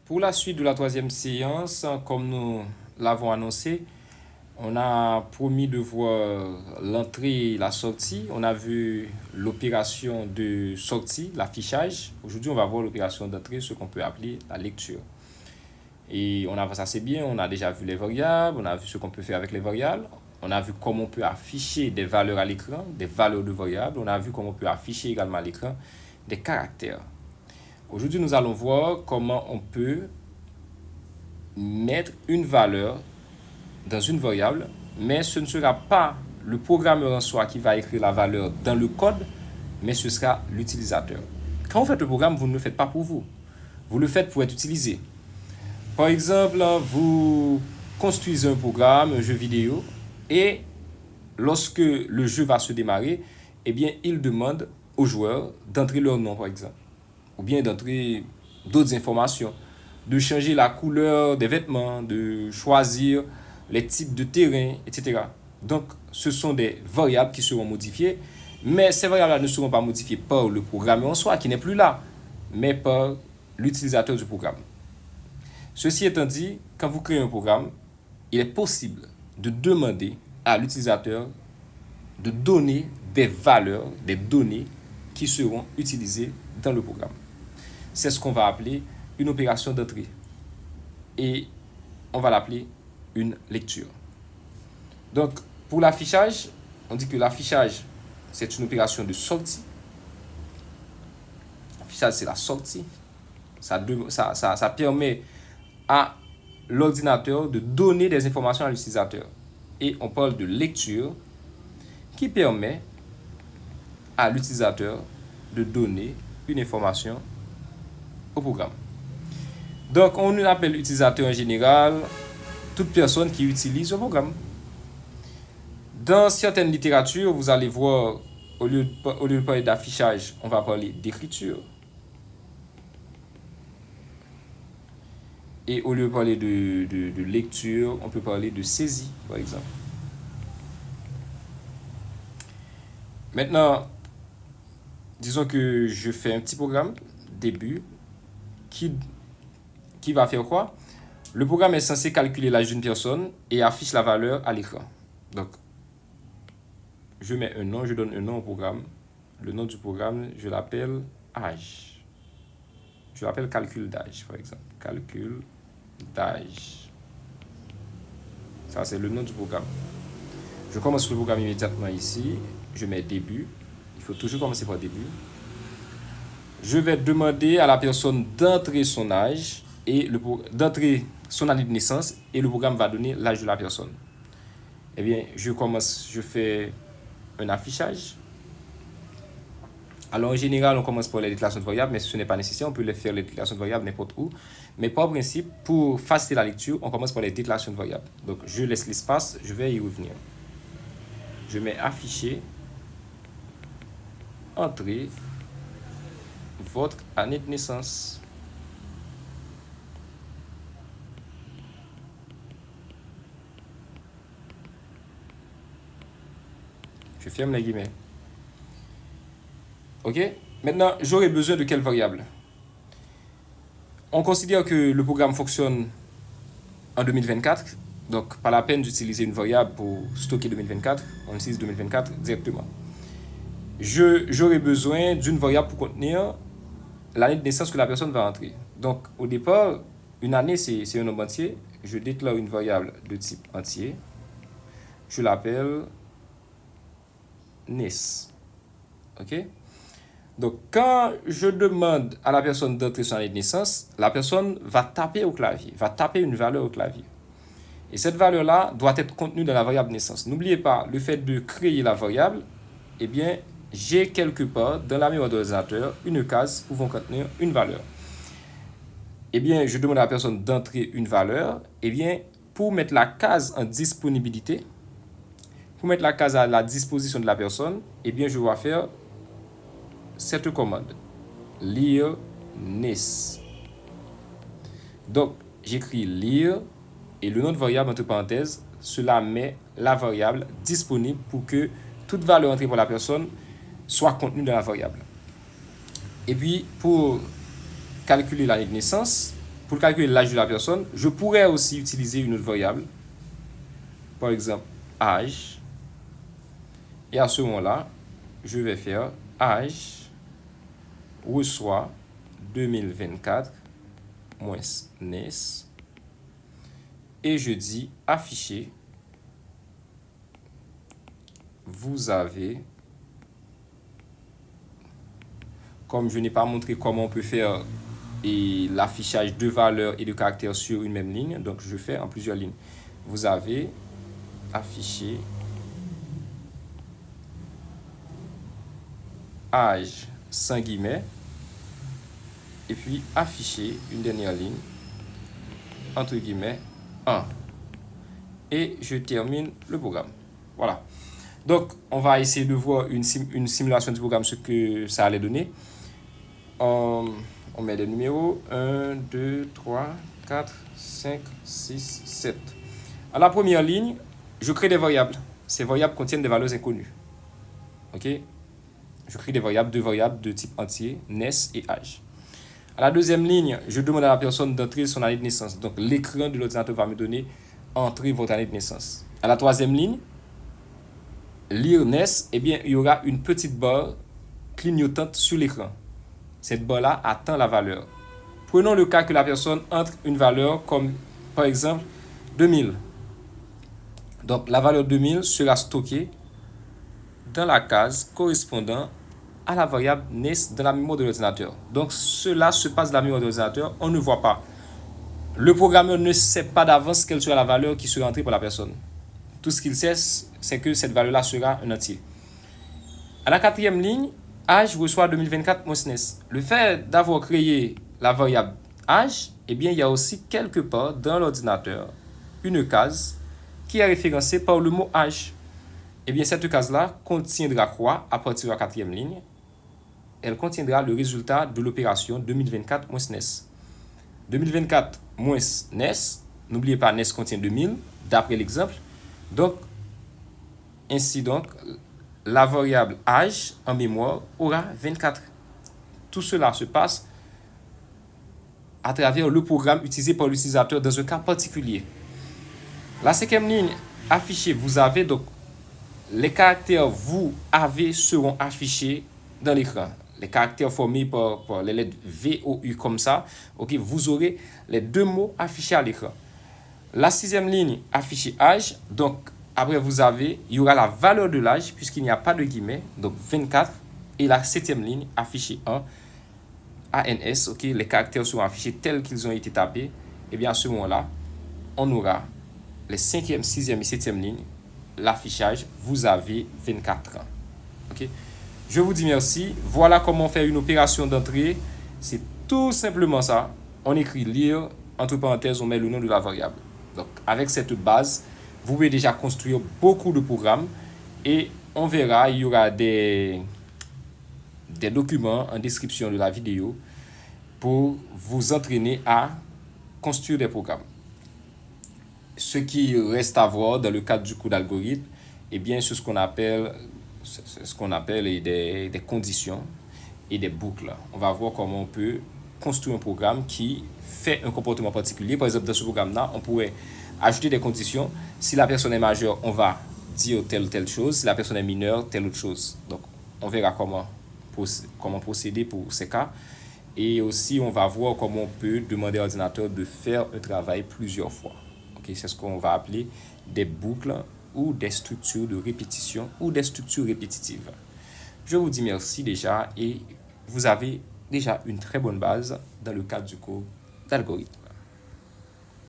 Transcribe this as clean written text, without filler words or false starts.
Pour la suite de la troisième séance, comme nous l'avons annoncé, on a promis de voir l'entrée et la sortie. On a vu l'opération de sortie, l'affichage. Aujourd'hui, on va voir l'opération d'entrée, ce qu'on peut appeler la lecture. Et on avance assez bien, on a déjà vu les variables, on a vu ce qu'on peut faire avec les variables, on a vu comment on peut afficher des valeurs à l'écran, des valeurs de variables, on a vu comment on peut afficher également à l'écran des caractères. Aujourd'hui, nous allons voir comment on peut mettre une valeur dans une variable, mais ce ne sera pas le programmeur en soi qui va écrire la valeur dans le code, mais ce sera l'utilisateur. Quand vous faites le programme, vous ne le faites pas pour vous. Vous le faites pour être utilisé. Par exemple, vous construisez un programme, un jeu vidéo, et lorsque le jeu va se démarrer, eh bien, il demande aux joueurs d'entrer leur nom, par exemple, ou bien d'entrer d'autres informations, de changer la couleur des vêtements, de choisir les types de terrain, etc. Donc, ce sont des variables qui seront modifiées, mais ces variables-là ne seront pas modifiées par le programmeur en soi, qui n'est plus là, mais par l'utilisateur du programme. Ceci étant dit, quand vous créez un programme, il est possible de demander à l'utilisateur de donner des valeurs, des données qui seront utilisées dans le programme. C'est ce qu'on va appeler une opération d'entrée. Et on va l'appeler une lecture. Donc, pour l'affichage, on dit que l'affichage, c'est une opération de sortie. L'affichage, c'est la sortie. Ça permet à l'ordinateur de donner des informations à l'utilisateur. Et on parle de lecture qui permet à l'utilisateur de donner une information au programme. Donc, on appelle utilisateur en général toute personne qui utilise le programme. Dans certaines littératures, vous allez voir, au lieu de parler d'affichage, on va parler d'écriture. Et au lieu de parler de lecture, on peut parler de saisie, par exemple. Maintenant, disons que je fais un petit programme, début, qui va faire quoi? Le programme est censé calculer l'âge d'une personne et affiche la valeur à l'écran. Donc, je mets un nom, je donne un nom au programme. Le nom du programme, je l'appelle âge. Je l'appelle calcul d'âge, par exemple. Calcul d'âge. Ça, c'est le nom du programme. Je commence le programme immédiatement ici. Je mets début. Il faut toujours commencer par début. Je vais demander à la personne d'entrer son âge et d'entrer son année de naissance et le programme va donner l'âge de la personne. Eh bien, je fais un affichage. Alors, en général, on commence par les déclarations de variables, mais ce n'est pas nécessaire. On peut les faire les déclarations de variables n'importe où. Mais par principe, pour faciliter la lecture, on commence par les déclarations de variables. Donc, je laisse l'espace, je vais y revenir. Je mets afficher, entrer votre année de naissance. Je ferme les guillemets. Ok? Maintenant, j'aurai besoin de quelle variable? On considère que le programme fonctionne en 2024, donc pas la peine d'utiliser une variable pour stocker 2024, on utilise 2024 directement. J'aurai besoin d'une variable pour contenir l'année de naissance que la personne va entrer. Donc, au départ, une année, c'est un nombre entier. Je déclare une variable de type entier. Je l'appelle NIS. OK? Donc, quand je demande à la personne d'entrer son année de naissance, la personne va taper au clavier, va taper une valeur au clavier. Et cette valeur-là doit être contenue dans la variable naissance. N'oubliez pas, le fait de créer la variable, eh bien, j'ai quelque part dans la mémoire de l'ordinateur une case pouvant contenir une valeur. Eh bien, je demande à la personne d'entrer une valeur. Eh bien, pour mettre la case en disponibilité, pour mettre la case à la disposition de la personne, eh bien, je vais faire cette commande. Lire NIS. Donc, j'écris lire et le nom de variable entre parenthèses, cela met la variable disponible pour que toute valeur entrée par la personne soit contenue dans la variable. Et puis, pour calculer l'année de naissance, pour calculer l'âge de la personne, je pourrais aussi utiliser une autre variable, par exemple âge, et à ce moment-là, je vais faire âge reçoit 2024 moins NES, et je dis afficher, vous avez, comme je n'ai pas montré comment on peut faire l'affichage de valeurs et de caractères sur une même ligne, donc je fais en plusieurs lignes. Vous avez affiché âge sans guillemets, et puis afficher une dernière ligne, entre guillemets, 1. Et je termine le programme. Voilà. Donc, on va essayer de voir une simulation du programme, ce que ça allait donner. On met des numéros 1, 2, 3, 4, 5, 6, 7. À la première ligne, je crée des variables. Ces variables contiennent des valeurs inconnues. Ok? Je crée des variables, deux variables de type entier, NES et âge. À la deuxième ligne, je demande à la personne d'entrer son année de naissance. Donc, l'écran de l'ordinateur va me donner entrer votre année de naissance. À la troisième ligne, lire NES, eh bien, il y aura une petite barre clignotante sur l'écran. Cette barre-là attend la valeur. Prenons le cas que la personne entre une valeur comme, par exemple, 2000. Donc, la valeur 2000 sera stockée dans la case correspondant à la variable NES de la mémoire de l'ordinateur. Donc, cela se passe dans la mémoire de l'ordinateur, on ne voit pas. Le programmeur ne sait pas d'avance quelle sera la valeur qui sera entrée par la personne. Tout ce qu'il sait, c'est que cette valeur-là sera un entier. À la quatrième ligne, âge reçoit 2024 moins NES. Le fait d'avoir créé la variable âge, eh bien, il y a aussi quelque part dans l'ordinateur une case qui est référencée par le mot âge. Eh bien, cette case-là contiendra quoi à partir de la quatrième ligne? Elle contiendra le résultat de l'opération 2024 moins NES. 2024 moins NES, n'oubliez pas, NES contient 2000, d'après l'exemple. Donc, ainsi donc, la variable âge en mémoire aura 24. Tout cela se passe à travers le programme utilisé par l'utilisateur dans un cas particulier. La cinquième ligne affichée, vous avez donc les caractères vous avez seront affichés dans l'écran. Les caractères formés par les lettres V, O, U comme ça, ok, vous aurez les deux mots affichés à l'écran. La sixième ligne affichée âge, donc après il y aura la valeur de l'âge puisqu'il n'y a pas de guillemets, donc 24. Et la septième ligne affichée 1, ANS, ok, les caractères seront affichés tels qu'ils ont été tapés. Et bien à ce moment-là, on aura les cinquième, sixième et septième lignes, l'affichage, vous avez 24 ans. Ok. Je vous dis merci. Voilà comment faire une opération d'entrée. C'est tout simplement ça. On écrit lire, entre parenthèses, on met le nom de la variable. Donc, avec cette base, vous pouvez déjà construire beaucoup de programmes et on verra, il y aura des documents en description de la vidéo pour vous entraîner à construire des programmes. Ce qui reste à voir dans le cadre du cours d'algorithme, eh bien, c'est ce qu'on appelle des conditions et des boucles. On va voir comment on peut construire un programme qui fait un comportement particulier. Par exemple, dans ce programme-là, on pourrait ajouter des conditions. Si la personne est majeure, on va dire telle ou telle chose. Si la personne est mineure, telle autre chose. Donc, on verra comment procéder pour ces cas. Et aussi, on va voir comment on peut demander à l'ordinateur de faire un travail plusieurs fois. Okay? C'est ce qu'on va appeler des boucles ou des structures de répétition ou des structures répétitives. Je vous dis merci déjà et vous avez déjà une très bonne base dans le cadre du cours d'algorithme.